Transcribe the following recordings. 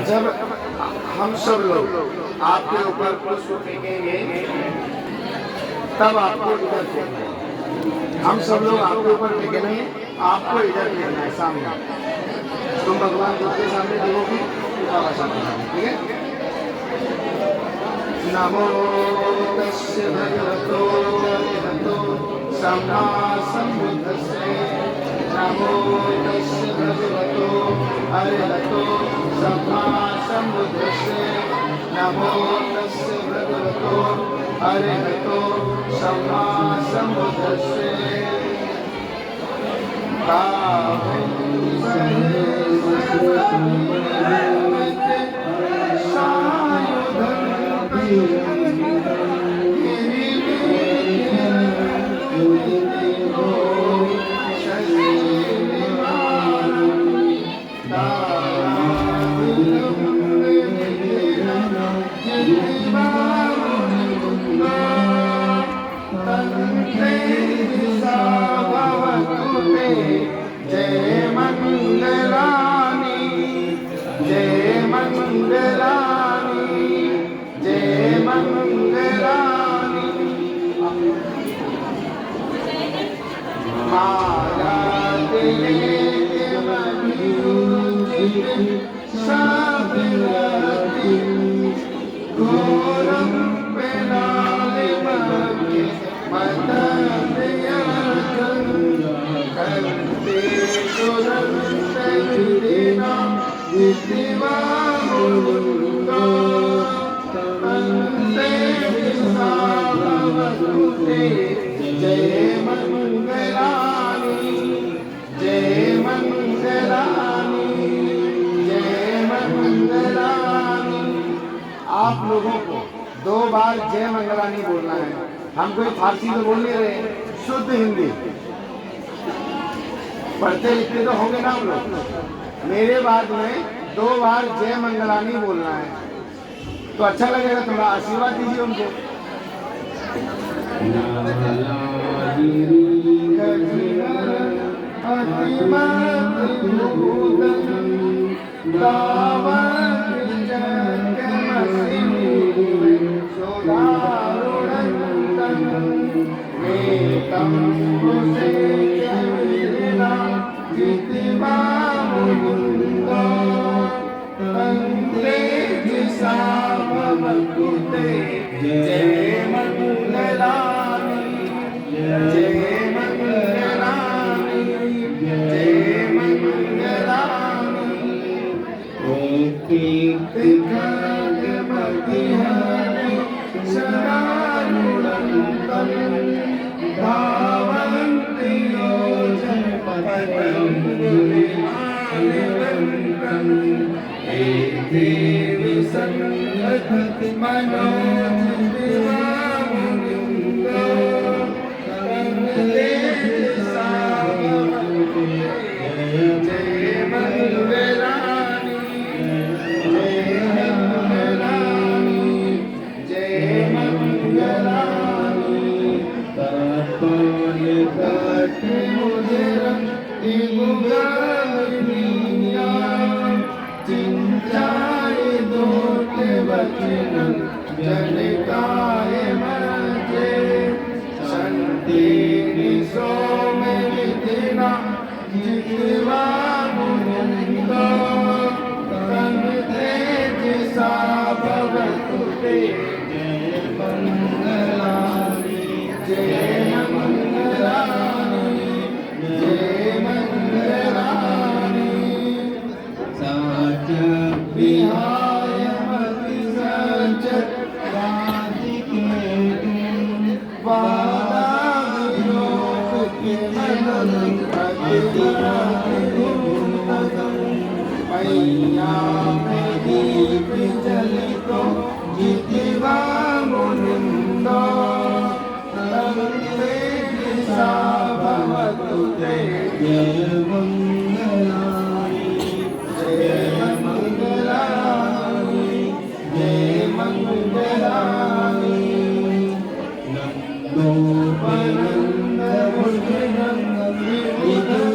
जब हम सब लोग आपके ऊपर पुष्प फेंकेंगे तब आपको इधर फेंकना है। हम सब लोग आपके ऊपर फेंकेंगे, आपको इधर फेंकना है सामने। तुम भगवान बुद्ध के सामने देखोगे, बाबा सामने, ठीक है। नमो तस्य भगवतो अरहतो सम्मा सम्बुद्धस्से। नमो तस्य भगवतो अरहतो सम्मा सम्बुद्धस्से। नमो तस्य भगवतो अरहतो सम्मा सम्बुद्धस्से। जय मंगलानी, जय मंगलानी, जय मंगलानी। माया तेरे साबिराती घोरम पेनाले मगे मतया करते दुरंते दिना दिवा मुंडो तंते सावतुते। जय मंगलानी, जय मंगलानी, जय मंगलानी। आप लोगों को 2 बार जय मंगलानी बोलना है। हम कोई फारसी में बोल नहीं रहे, शुद्ध हिंदी। पढ़ते लिखते तो होंगे ना हम लोग। मेरे बाद में 2 बार जय मंगलानी बोलना है, तो अच्छा लगेगा। थोड़ा आशीर्वाद दीजिए उनको। जय मंगलानी, जय मंगलानी, जय मंगलानी। ओम कीर्ति खगमतिहारी शरानुरंतम धावन्ति योजनपथं विमानिवन्तं। हे देवी संगठति मनोजिवामुनिन्दो जय मंगलानी, जय मंगलानी, जय मंगलानी। तापन काटे मुझे रंगी मुगालिया चिंचाए दोटे बचन जनकाय मजे। शांति निसो में विधिना जितवा मुनिंदो तंते जिसा भवतुते। जय मंगलानी, जय मंगलानी, जय मंगलानी। साच विहाय मति सचत राधिके वादा विलोक के मनन मैया में दीप जलितो जितवा मुनिंदो तंते दिशा भवतुते। जय मंगलानी, जय मंगलानी, जय मंगलानी। नंदोपनंद भुजनंद विविधमयी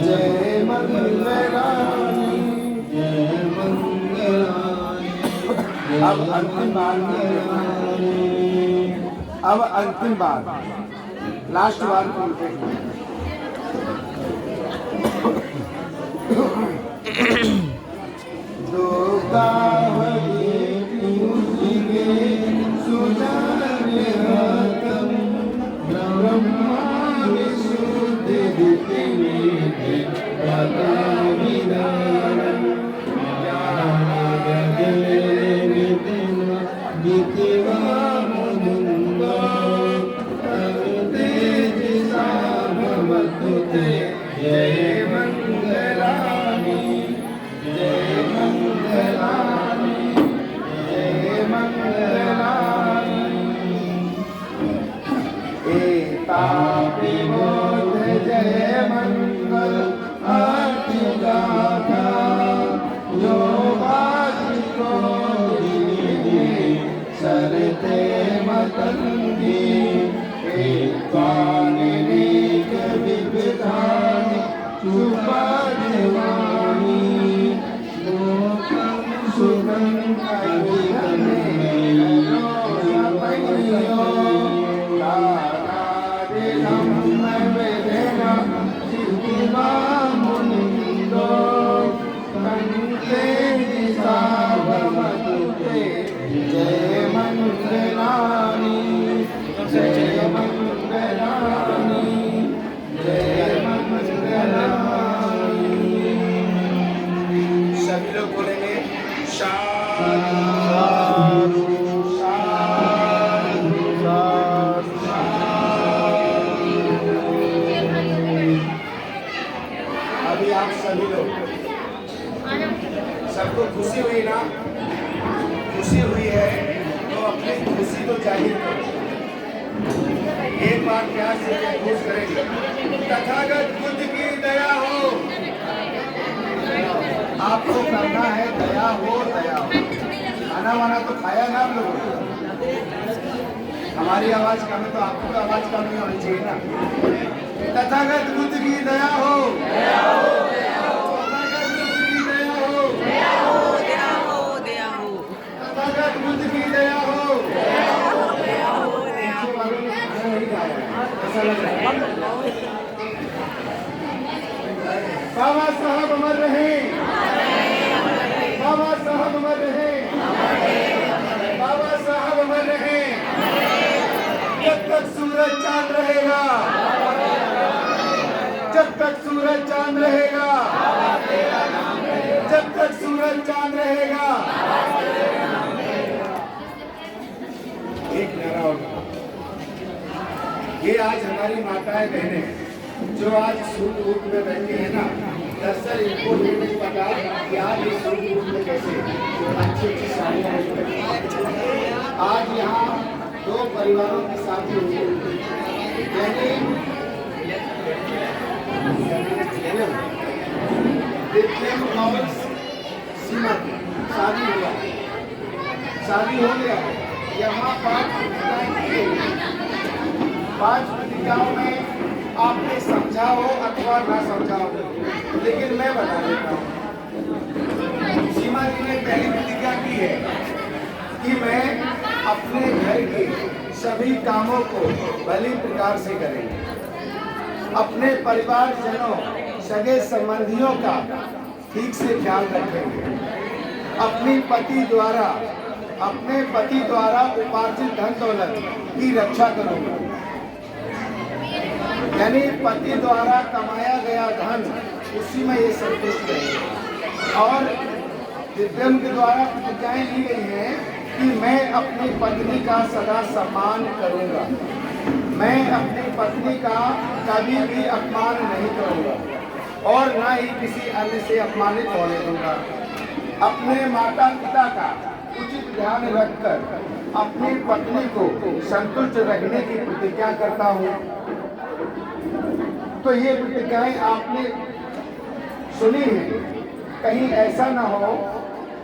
जय मंगलानी जय मंगलानी। अब अंतिम बार, अब अंतिम बार, लास्ट बार बोलते हैं। दो जय मंगलानी जय मंगलानी जय मंगलानी। एता विमोद जय मंगल आरती गाथा जो वाचिको सरते मतंगी। विविधानि सुपादेवानि लोकं सुखं जय मंगलानी जय मंगलानी जय मंगलानी। सभी लोग बोलेंगे साधु साधु साधु। अभी आप सभी लोग, सबको खुशी हुई ना? खुशी हुई है तो अपनी खुशी को जाहिर करो। एक बार प्यार से घोष करेंगे, तथागत बुद्ध की दया हो। आपको करना है दया हो, दया हो। खाना वाना तो खाया ना आप लोगों? हमारी आवाज कम है तो आपको तो आवाज कम नहीं होनी चाहिए ना। तथागत बुद्ध की दया हो, दया हो, दया हो। तथागत बुद्ध की दया हो, दया हो, दया हो, दया हो। तथागत बुद्ध की दया हो, दया हो, दया हो, दया हो। ऐसा लग रहा है बाबा साहब अमर रहे, बाबा साहब अमर रहे, बाबा साहब अमर रहे। जब तक सूरज चांद रहेगा, जब तक सूरज चांद रहेगा, जब तक सूरज चांद रहेगा। एक नारा होगा। ये आज हमारी माताएं बहनें जो आज सूट वूट में बैठी है ना, दरअसल इनको ये नहीं पता कि आज इस सूट वूट में कैसे अच्छी अच्छी साड़ियाँ मिलती। आज यहाँ दो परिवारों की शादी हुई, यानी दिव्यम और सीमा की शादी हुआ, शादी हो गया। यहाँ 5 प्रतिज्ञाओं में आपने समझा हो अथवा ना समझा हो, लेकिन मैं बता देता हूँ। सीमा जी ने पहली प्रतिज्ञा की है कि मैं अपने घर के सभी कामों को भली प्रकार से करेंगे, अपने परिवारजनों सगे संबंधियों का ठीक से ख्याल रखेंगे, अपने पति द्वारा उपार्जित धन दौलत की रक्षा करूंगा। यानी पति द्वारा कमाया गया धन उसी में ये संतुष्ट है। और दिव्यम के द्वारा प्रतिज्ञाएं ली गई हैं कि मैं अपनी पत्नी का सदा सम्मान करूंगा, मैं अपनी पत्नी का कभी भी अपमान नहीं करूंगा और न ही किसी अन्य से अपमानित होने दूंगा। अपने माता पिता का उचित ध्यान रखकर अपनी पत्नी को संतुष्ट रखने की प्रतिज्ञा करता हूँ। तो ये प्रतिज्ञाएं आपने सुनी है, कहीं ऐसा ना हो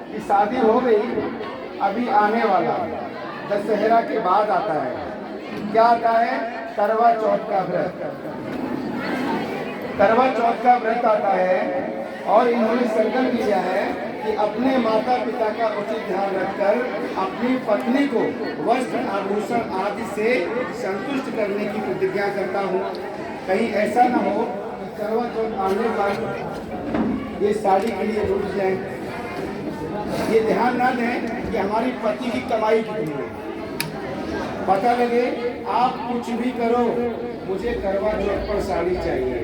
कि शादी हो गई, अभी आने वाला दशहरा के बाद आता है, क्या आता है? करवा चौथ का व्रत। करवा चौथ का व्रत आता है और इन्होंने संकल्प लिया है कि अपने माता पिता का उचित ध्यान रखकर अपनी पत्नी को वस्त्र आभूषण आदि से संतुष्ट करने की प्रतिज्ञा करता हूँ। कहीं ऐसा न हो कि करवा चौथ आने पर ये साड़ी के लिए रुक जाए, ये ध्यान ना दें कि हमारी पति की कमाई कितनी है। पता लगे आप कुछ भी करो, मुझे करवा चौथ पर साड़ी चाहिए,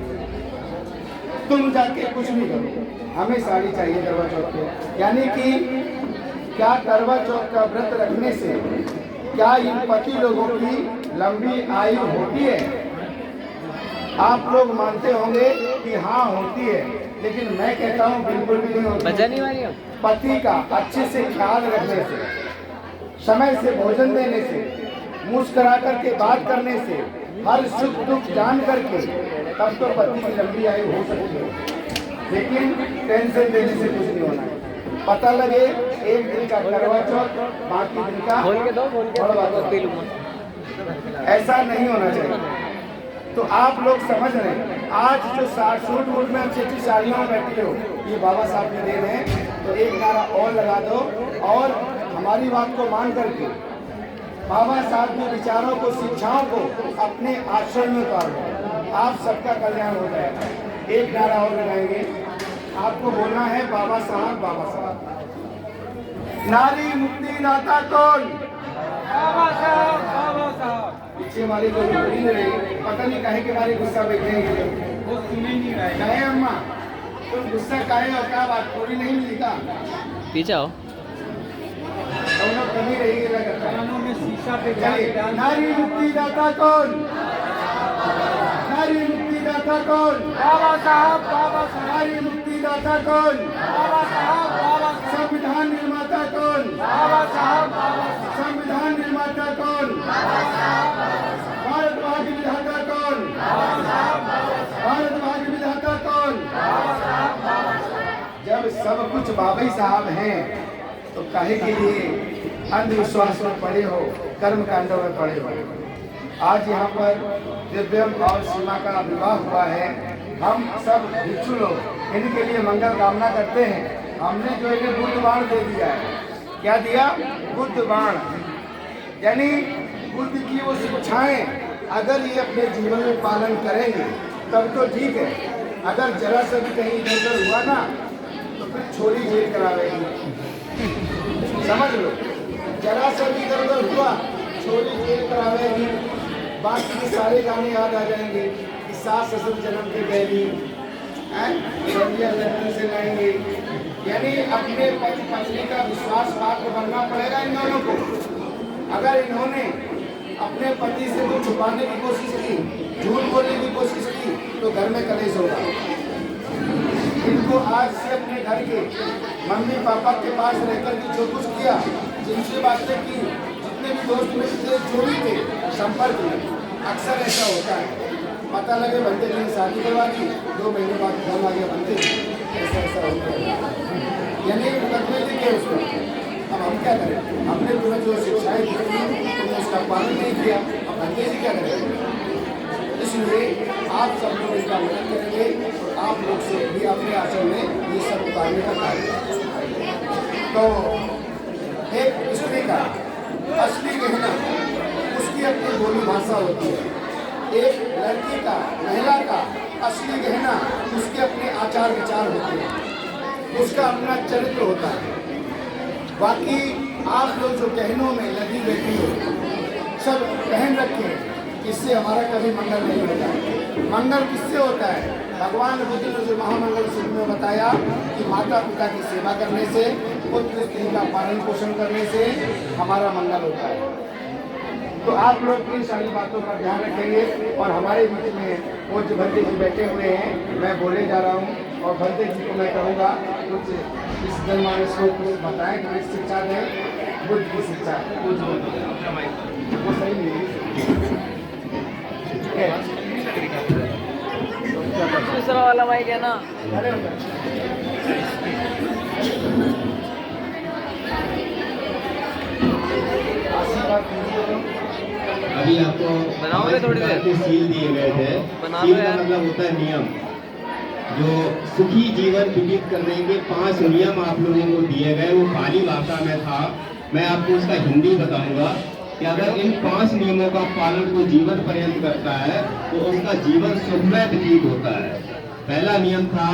तुम जाके कुछ भी करो, हमें साड़ी चाहिए करवा चौथ पे। यानी कि क्या करवा चौथ का व्रत रखने से क्या इन पति लोगों की लंबी आयु होती है? आप लोग मानते होंगे कि हाँ होती है, लेकिन मैं कहता हूँ बिल्कुल भी नहीं होती। पति का अच्छे से ख्याल रखने से, समय से भोजन देने से, मुस्कुरा करके बात करने से, हर सुख दुख जान करके, तब तो पति की लंबी आयु हो सकती है। लेकिन टेंशन देने से कुछ नहीं होना है। पता लगे एक दिन का करवा चौथ, बाकी दिन का ऐसा नहीं होना चाहिए। तो आप लोग समझ रहे हैं, आज जो सूट वूट में अच्छी अच्छी साड़ियों में बैठे हो, ये बाबा साहब ने दे रहे हैं, तो एक नारा और लगा दो और हमारी बात को मान करके बाबा साहब के विचारों को, शिक्षाओं को अपने आचरण में उतारो, आप सबका कल्याण हो जाएगा। एक नारा और लगाएंगे, आपको बोलना है बाबा साहब बाबा साहब। नारी मुक्ति दाता कौन? बाबा साहब बाबा साहब। पीछे हमारी लोग बोली रहे, पता नहीं काहे के हमारी गुस्सा बैठेंगे, वो सुन ही नहीं रहे। कहे अम्मा तुम गुस्सा काहे और क्या बात पूरी नहीं मिली का? पीछे आओ, दोनों कमी रहेगी लगता है। शीशा पे नारी मुक्ति दाता कौन? नारी मुक्ति दाता कौन? बाबा साहब बाबा साहब। नारी मुक्ति दाता कौन? बाबा साहब बाबा साहब। संविधान निर्माता कौन? बाबा साहब बाबा साहब। संविधान निर्माता कौन? बाबा साहब बाबा साहब। भारत भाग्य विधाता कौन? बाबा साहब बाबा साहब। भारत भाग्य विधाता कौन? बाबा साहब बाबा साहब। जब सब कुछ बाबा साहब हैं तो काहे के लिए अंधविश्वास में पड़े हो, कर्म कांडों में पड़े हो? आज यहाँ पर दिव्यम और सीमा का विवाह हुआ है। हम सब भिक्षु लोग इनके लिए मंगल कामना करते हैं। हमने जो इन्हें बुद्ध बाण दे दिया है, क्या दिया? बुद्ध बाण, यानी बुद्ध की वो शिक्षाएं अगर ये अपने जीवन में पालन करेंगे तब तो ठीक है। अगर जरा सा भी कहीं इधर उधर हुआ ना तो फिर छोरी जेल करावेगी, समझ लो। जरा सा भी इधर उधर हुआ छोरी जेल करावेगी। बाकी के सारे गाने याद आ जाएंगे कि सास ससुर जन्म के गैली से लाएंगे। यानी अपने पति पत्नी का विश्वास पात्र बनना पड़ेगा इन दोनों को। अगर इन्होंने अपने पति से कुछ छुपाने की कोशिश की, झूठ बोलने की कोशिश की, तो घर में कलेश होगा। इनको आज से अपने घर के मम्मी पापा के पास रहकर के जो कुछ किया, जिनसे बातें की, जितने भी दोस्त मित्र जो भी थे संपर्क में, अक्सर ऐसा होता है। पता लगे बंदे की शादी करवा दी, 2 महीने बाद घर आ गया बंदे, ऐसा होता है। यानी मुकदमे लिखे उसको। अब हम क्या करें? हमने तुम्हें जो शिक्षाएं दी तुमने उसका पालन नहीं किया, अब बंदे से क्या करें? इसलिए आप सब लोग इसका मदद करेंगे और आप लोग से भी अपने आचरण में ये सब उतारने का कार्य। तो एक स्त्री का असली गहना उसकी अपनी बोली भाषा होती है। एक लड़की का, महिला का असली गहना उसके अपने आचार विचार होते हैं, उसका अपना चरित्र होता है। बाकी आप लोग जो गहनों में लगी बैठी हो, सब पहन रखे हैं, इससे हमारा कभी मंगल नहीं होता है। मंगल किससे होता है? भगवान बुद्ध ने जो महामंगल सूत्र में बताया कि माता पिता की सेवा करने से, पुत्र स्त्री का पालन पोषण करने से हमारा मंगल होता है। तो आप लोग इन सारी बातों का ध्यान रखेंगे। और हमारे बीच में वो जो भंते जी बैठे हुए हैं, मैं बोले जा रहा हूँ और भंते जी को मैं कहूँगा कुछ इस जनमानस को कुछ बताएं, कुछ शिक्षा दें, बुद्ध की शिक्षा, कुछ वो सही नहीं है। दूसरा वाला माइक है ना। अभी आपको बनाओगे थोड़ी देर? सील दिए गए थे। बना सील लो का यार। मतलब होता है नियम। जो सुखी जीवन व्यतीत करने के 5 नियम आप लोगों को दिए गए, वो पाली भाषा में था। मैं आपको उसका हिंदी बताऊंगा कि अगर इन 5 नियमों का पालन कोई जीवन पर्यंत करता है तो उसका जीवन सुखमय व्यतीत होता है। पहला नियम था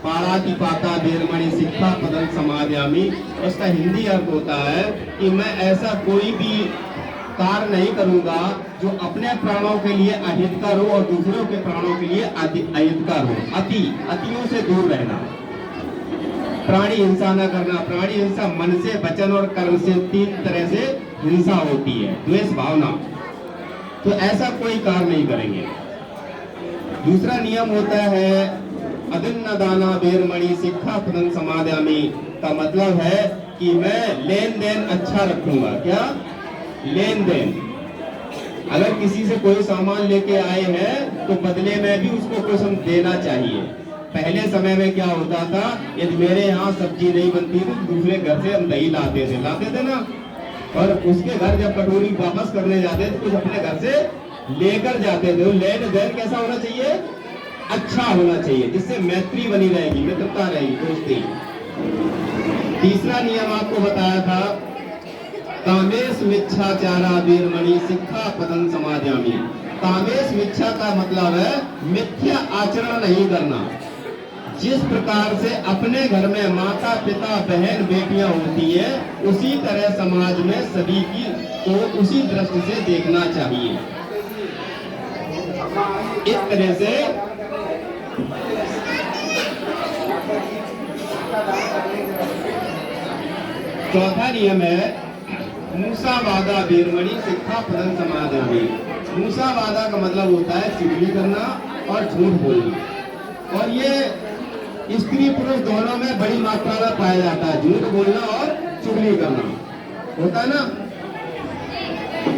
पारातिपाता वेरमणि शिक्षा पदं समादयामि। उसका हिंदी अर्थ होता है कि मैं ऐसा कोई भी कार्य नहीं करूंगा जो अपने प्राणों के लिए अहितकर हो और दूसरों के प्राणों के लिए अहितकर हो। अतियों से दूर रहना, प्राणी हिंसा न करना। प्राणी हिंसा मन से, वचन और कर्म से 3 तरह से हिंसा होती है, द्वेष भावना। तो ऐसा कोई कार्य नहीं करेंगे। दूसरा नियम होता है अदिन्न दाना वेरमणि शिक्षा पदं समादयामि। का मतलब है कि मैं लेन देन अच्छा रखूंगा। क्या लेन देन? अगर किसी से कोई सामान लेके आए हैं तो बदले में भी उसको कुछ हम देना चाहिए। पहले समय में क्या होता था, यदि मेरे यहाँ सब्जी नहीं बनती थी तो दूसरे घर से हम दही लाते थे ना, और उसके घर जब कटोरी वापस करने जाते थे कुछ अपने घर से लेकर जाते थे। लेन देन कैसा होना चाहिए? अच्छा होना चाहिए, जिससे मैत्री बनी रहेगी, मित्रता रहेगी, दोस्ती। तीसरा नियम आपको बताया था कामेश मिच्छाचारा वेरमणि शिक्षा पदं समादयामि। कामेश मिच्छा का मतलब है मिथ्या आचरण नहीं करना। जिस प्रकार से अपने घर में माता पिता बहन बेटियां होती है, उसी तरह समाज में सभी की को उसी दृष्टि से देखना चाहिए। इस तरह से चौथा नियम है मूसावादा वेरमणि शिक्षा पदं समादयामि। मूसावादा का मतलब होता है चुगली करना और झूठ बोलना, और ये स्त्री पुरुष दोनों में बड़ी मात्रा में पाया जाता है। झूठ बोलना और चुगली करना होता है ना।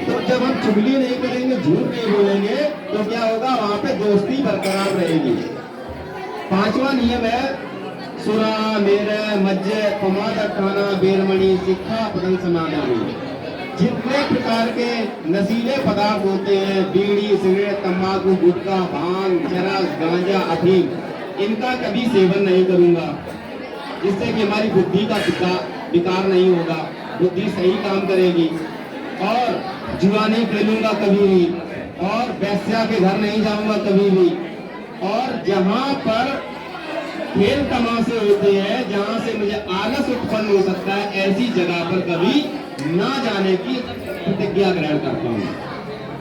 तो जब हम चुगली नहीं करेंगे, झूठ नहीं बोलेंगे, तो क्या होगा? वहां पे दोस्ती बरकरार रहेगी। पांचवा नियम है सुरा मेरे मज्जे पमाद खाना वेरमणि शिक्षा पदं समादयामि। जितने प्रकार के नशीले पदार्थ होते हैं, बीड़ी सिगरेट तंबाकू गुटखा भांग चरस गांजा अफीम, इनका कभी सेवन नहीं करूंगा, जिससे कि हमारी बुद्धि का विकार नहीं होगा, बुद्धि सही काम करेगी। और जुआ नहीं खेलूंगा कभी भी, और वैश्या के घर नहीं जाऊंगा कभी भी। और जहां पर खेल तमाशे होते हैं, जहां से मुझे आलस उत्पन्न हो सकता है, ऐसी जगह पर कभी ना जाने की प्रतिज्ञा ग्रहण करता हूँ।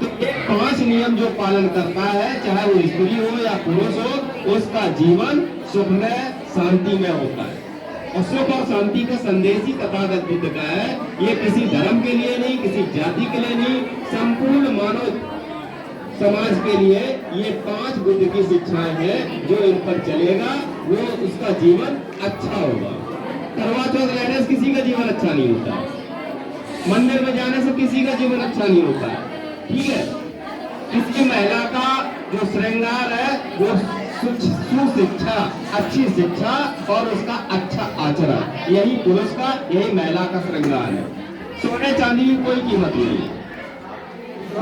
तो ये 5 नियम जो पालन करता है, चाहे वो स्त्री हो या पुरुष हो, उसका जीवन सुख में शांति में होता है। और सुख और शांति का संदेश ही तथागत बुद्ध का है। ये किसी धर्म के लिए नहीं, किसी जाति के लिए नहीं, संपूर्ण मानव समाज के लिए ये 5 बुद्ध की शिक्षाएं हैं। जो इन पर चलेगा वो उसका जीवन अच्छा होगा। करवा चौथ रहने से किसी का जीवन अच्छा नहीं होता है, मंदिर में जाने से किसी का जीवन अच्छा नहीं होता है, ठीक है। किसी महिला का जो श्रृंगार है वो सुशिक्षा, अच्छी शिक्षा और उसका अच्छा आचरण, यही पुरुष का, यही महिला का श्रृंगार है। सोने चांदी की कोई कीमत नहीं,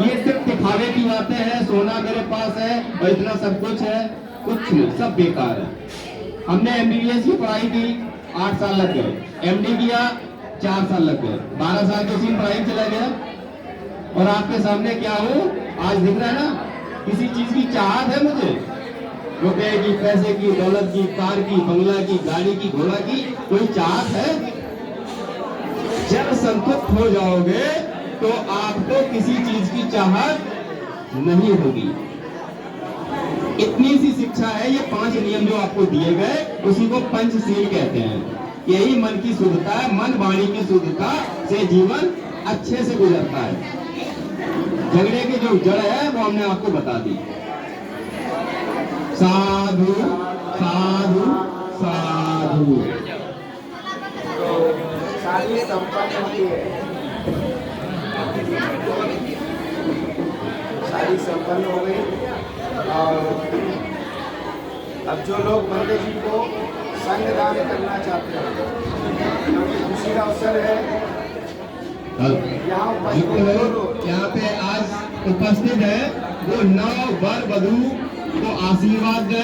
ये सिर्फ दिखावे की बातें हैं। सोना मेरे पास है और इतना सब कुछ है, कुछ नहीं, सब बेकार है। हमने MBBS की पढ़ाई की, 8 साल लग गए। MD किया, 4 साल लग गए। 12 साल के उसी पढ़ाई चला गया। और आपके सामने क्या हो आज दिख रहा है ना। किसी चीज की चाहत है मुझे, रुपए की, पैसे की, दौलत की, कार की, बंगला की, गाड़ी की, घोड़ा की, कोई चाहत है? जब संतुष्ट हो जाओगे तो आपको किसी चीज की चाहत नहीं होगी। इतनी सी शिक्षा है। ये 5 नियम जो आपको दिए गए, उसी को पंचशील कहते हैं। यही मन की शुद्धता है। मन वाणी की शुद्धता से जीवन अच्छे से गुजरता है। झगड़े की जो जड़ है वो हमने आपको बता दी। साधु साधु साधु। शादी संपन्न होती है, शादी संपन्न हो गई और अब जो लोग बंदे जी को संग दान करना चाहते हैं, क्योंकि खुशी का अवसर है, यहाँ उपस्थित यहाँ पे आज उपस्थित है वो नव वर वधू को आशीर्वाद दे,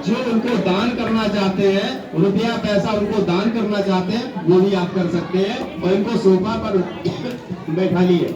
जो उनको दान करना चाहते हैं, रुपया पैसा उनको दान करना चाहते हैं, वो भी आप कर सकते हैं और इनको सोफा पर बैठा लिए।